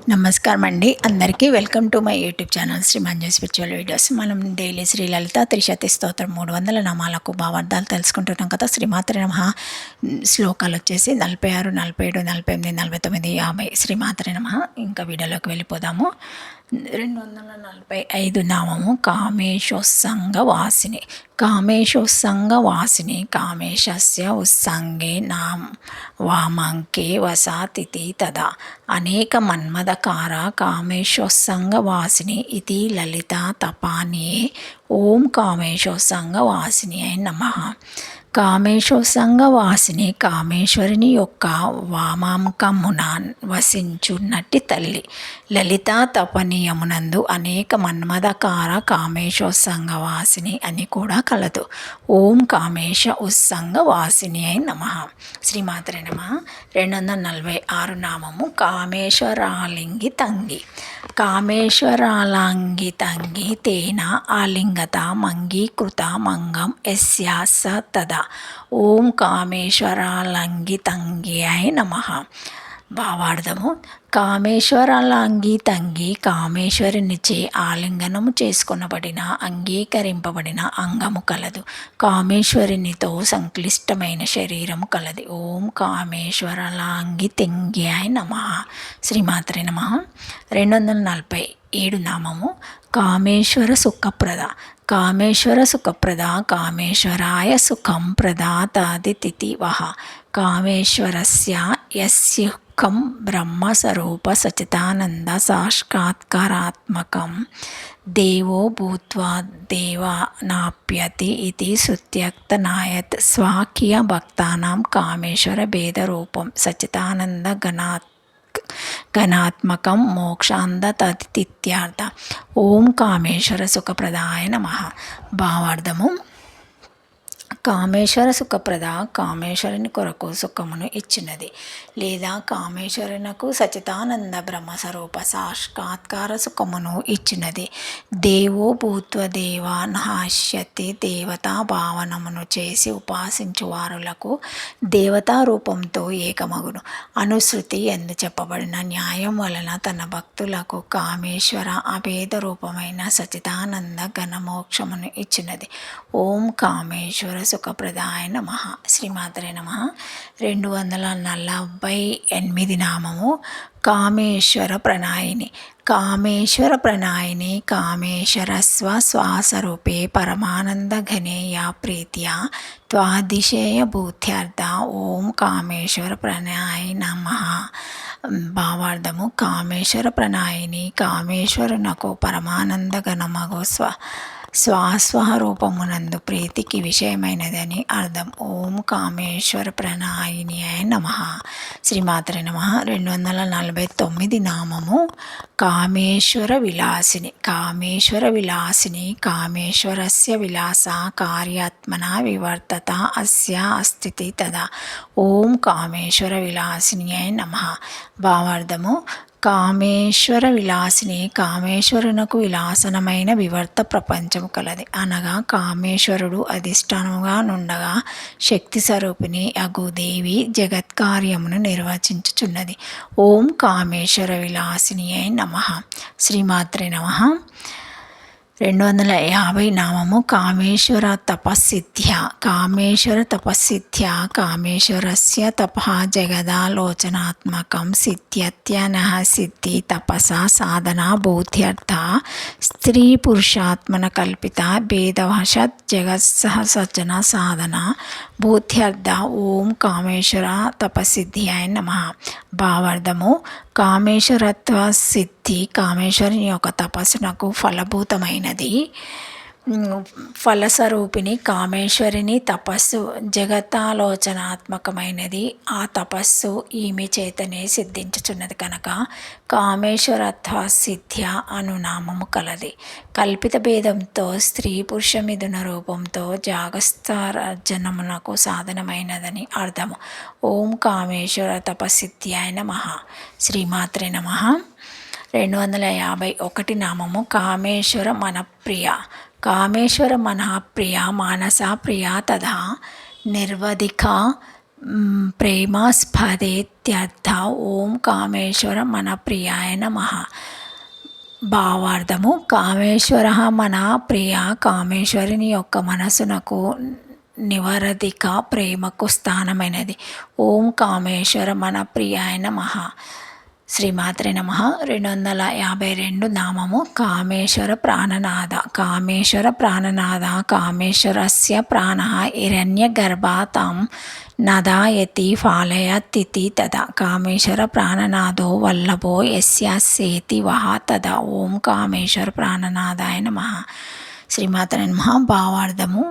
నమస్కారం అండి అందరికీ welcome to my YouTube channel Shri Manju spiritual videos. మనం డైలీ శ్రీ లలిత త్రిశతి స్తోత్రం 300 నామాలకు భావార్థాలు తెలుసుకుంటున్నాం కదా. శ్రీమాత్రే నమః. శ్లోకాలు వచ్చేసి 46, 47, 48, 49, 50. శ్రీమాత్రే నమః. ఇంకా వీడియోలోకి వెళ్ళిపోదాము. 245 నామము కామేశోత్సంగ వాసిని. కామేశోత్సంగ వాసిని కామేశస్య ఉత్సంగే నాం వామంకే వసాతిథి తదా అనేక మన్మదకార కామేశోత్సంగ వాసిని ఇది లలిత తపానియే. ఓం కామేశోత్సంగ వాసిని అయి నమః. కామేశోత్సంగ వాసిని కామేశ్వరుని యొక్క వామాంకమున వసించున్నట్టి తల్లి. లలితా తపనీయమునందు అనేక మన్మదకార కామేశోత్సంగ వాసిని అని కూడా కలదు. ఓం కామేశ ఉత్సంగ వాసిని అయి నమః. శ్రీమాత్రే నమః. 246 నామము కామేశ్వరాలింగి తంగి. కామేశ్వరాలాంగి తంగి తేన ఆలింగత మంగీకృత మంగం యస్యా స తదా. ఓం కామేశ్వరాలంగి తంగి అయి నమః. భావార్థము: కామేశ్వరాలంగి తంగి కామేశ్వరునిచే ఆలింగనము చేసుకొనబడిన అంగీకరింపబడిన అంగము కలదు. కామేశ్వరునితో సంక్లిష్టమైన శరీరము కలది. ఓం కామేశ్వరాలంగి తంగి అయి నమః. శ్రీమాత్రే నమః. 247 నామము కామేశ్వర సుఖప్రద. కామేశ్వర సుఖప్రద కామేశ్వరాయ సుఖం ప్రదాతాది తిథి వహ. కామేశ్వరస్య యస్యుఖం బ్రహ్మస్వరూప సచిదానంద సాక్షాత్కారాత్మకం దేవో భూత్వా దేవానాప్యతి ఇది శృత్యక్తనాయత్. స్వాకీయ భక్తానాం కామేశ్వర భేదరూపం సచిదానంద గణాత్మకం మోక్షాంద తదిత్యార్థ. ఓం కామేశ్వర సుఖప్రదాయ నమః. భావార్థము: కామేశ్వర సుఖప్రద కామేశ్వరుని కొరకు సుఖమును ఇచ్చినది, లేదా కామేశ్వరునకు సచిదానంద బ్రహ్మస్వరూప సాక్షాత్కార సుఖమును ఇచ్చినది. దేవో భూత్వ దేవాన్హాస్యతి దేవతా భావనమును చేసి ఉపాసించు వారులకు దేవతా రూపంతో ఏకమగును. అనుశృతి ఎందు చెప్పబడిన న్యాయం వలన తన భక్తులకు కామేశ్వర అభేద రూపమైన సచిదానంద ఘనమోక్షమును ఇచ్చినది. ఓం కామేశ్వర సుఖప్రదాయ నమః. శ్రీమాత్రే నమః. 248 నామము కామేశ్వర ప్రణాయిని. కామేశ్వర ప్రణాయిని కామేశ్వరస్వ శ్వాసరూపే పరమానంద ఘనేయ ప్రీత్యా త్వాదిశేయ భూత్యర్థ. ఓం కామేశ్వర ప్రణాయ నమః. భావార్థము: కామేశ్వర ప్రణాయిని కామేశ్వరునకు పరమానంద ఘనమగు స్వస్వరూపమునందు ప్రీతికి విషయమైనదని అర్థం. ఓం కామేశ్వర ప్రణాయిని అయి నమః. శ్రీమాత్రే నమః. 249 నామము కామేశ్వర విలాసిని. కామేశ్వర విలాసిని కామేశ్వరస్య విలాస కార్యాత్మన వివర్తత అస్య అస్థితి తదా. ఓం కామేశ్వర విలాసిని అయి నమః. భావార్థము: కామేశ్వర విలాసిని కామేశ్వరునకు విలాసనమైన వివర్త ప్రపంచము కలది. అనగా కామేశ్వరుడు అధిష్టానముగా నుండగా శక్తి స్వరూపిణి అగు దేవి జగత్కార్యమును నిర్వచించుచున్నది. ఓం కామేశ్వర విలాసిని అయి నమః. శ్రీమాత్రే నమః. 250 నామము కామేశ్వర తపస్సిద్ధ్య. కామేశ్వర తపస్సిద్ధ్య కామేశ్వరస్య తపః జగదాలోచనాత్మకం సిద్ధ్యత్యనః సిద్ధి తపస సాధన బోధ్యర్థ. స్త్రీ పురుషాత్మన కల్పిత భేదవశత్ జగత్సహసజ్జన సాధన బోధ్యర్థ. ఓం కామేశ్వర తపస్సిద్ధ్యాయ నమః. భావార్థము: కామేశ్వరత్వ సిద్ధి కామేశ్వరుని యొక్క తపస్సునకు ఫలభూతమైనది. ఫలస్వరూపిణి కామేశ్వరిని తపస్సు జగతాలోచనాత్మకమైనది. ఆ తపస్సు ఈమె చేతనే సిద్ధించుచున్నది కనుక కామేశ్వరత్వ సిద్ధ్య అను నామము కలది. కల్పిత భేదంతో స్త్రీ పురుష మిథున రూపంతో జాగస్థార్జనమునకు సాధనమైనదని అర్థము. ఓం కామేశ్వర తపస్సిద్ధ్యాయ నమః. శ్రీమాత్రే నమః. 251 నామము కామేశ్వర మనప్రియ. కామేశ్వర మనఃప్రియ మానస ప్రియ తథా నిర్వధిక ప్రేమాస్పదేత్యర్థ ఓం కామేశ్వర మన ప్రియాయ నమః. భావార్థము: కామేశ్వర మన ప్రియ కామేశ్వరుని యొక్క మనసునకు నివరధిక ప్రేమకు స్థానమైనది. ఓం కామేశ్వర మన ప్రియాయ నమః. శ్రీమాత్రే నమః. 252 నామము: కామేశ్వర ప్రాణనాథ. కామేశ్వర ప్రాణనాథ కామేశ్వరస్య ప్రాణః హిరణ్యగర్భాతాం నదాయతి ఫాలయతితి తదా. కామేశ్వర ప్రాణనాథో వల్లభో యస్యాస్యేతి వహ తదా. ఓం కామేశ్వర ప్రాణనాథాయ నమః. శ్రీమాత్రే నమః. భావార్థము: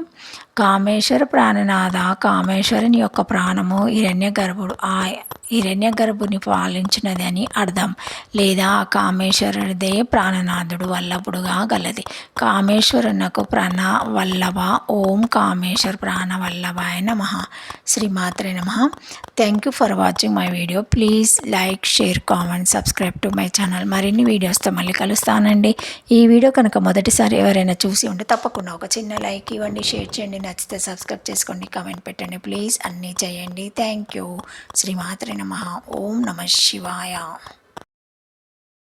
కామేశ్వర ప్రాణనాథ కామేశ్వరుని యొక్క ప్రాణము హిరణ్యగర్భుడు ఆ హిరణ్యగర్భుని పాలించినది అని అర్థం. లేదా ఆ కామేశ్వరుడిదే ప్రాణనాథుడు వల్లభుడుగా గలది. కామేశ్వరునకు వల్లభ. ఓం కామేశ్వర ప్రాణవల్లభాయ నమః. శ్రీమాత్రే నమః. Thank you for watching my video. Please like, share, comment, subscribe to my channel. మరిన్ని వీడియోస్తో మళ్ళీ కలుస్తానండి. ఈ వీడియో కనుక మొదటిసారి ఎవరైనా చూసి ఉంటే తప్పకుండా ఒక చిన్న లైక్ ఇవ్వండి, షేర్ చేయండి, నచ్చితే సబ్స్క్రైబ్ చేసుకోండి, కామెంట్ పెట్టండి. ప్లీజ్ అన్నీ చేయండి. Thank you. శ్రీమాత్రే నమః. ఓం నమః శివాయ.